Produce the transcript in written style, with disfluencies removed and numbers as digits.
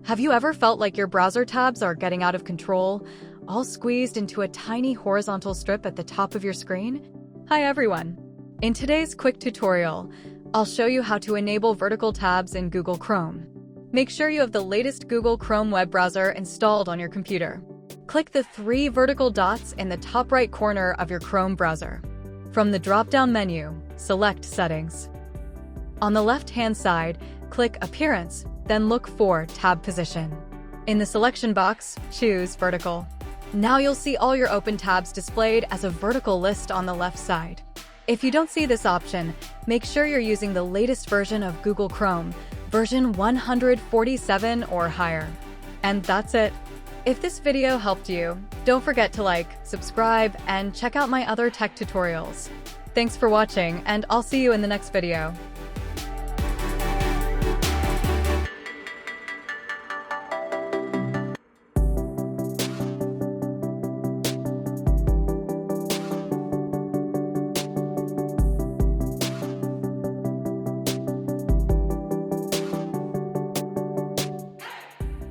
Have you ever felt like your browser tabs are getting out of control, all squeezed into a tiny horizontal strip at the top of your screen? Hi everyone! In today's quick tutorial, I'll show you how to enable vertical tabs in Google Chrome. Make sure you have the latest Google Chrome web browser installed on your computer. Click the 3 vertical dots in the top right corner of your Chrome browser. From the drop-down menu, select Settings. On the left-hand side, click Appearance, then look for Tab Position. In the selection box, choose Vertical. Now you'll see all your open tabs displayed as a vertical list on the left side. If you don't see this option, make sure you're using the latest version of Google Chrome, version 147 or higher. And that's it. If this video helped you, don't forget to like, subscribe, and check out my other tech tutorials. Thanks for watching, and I'll see you in the next video.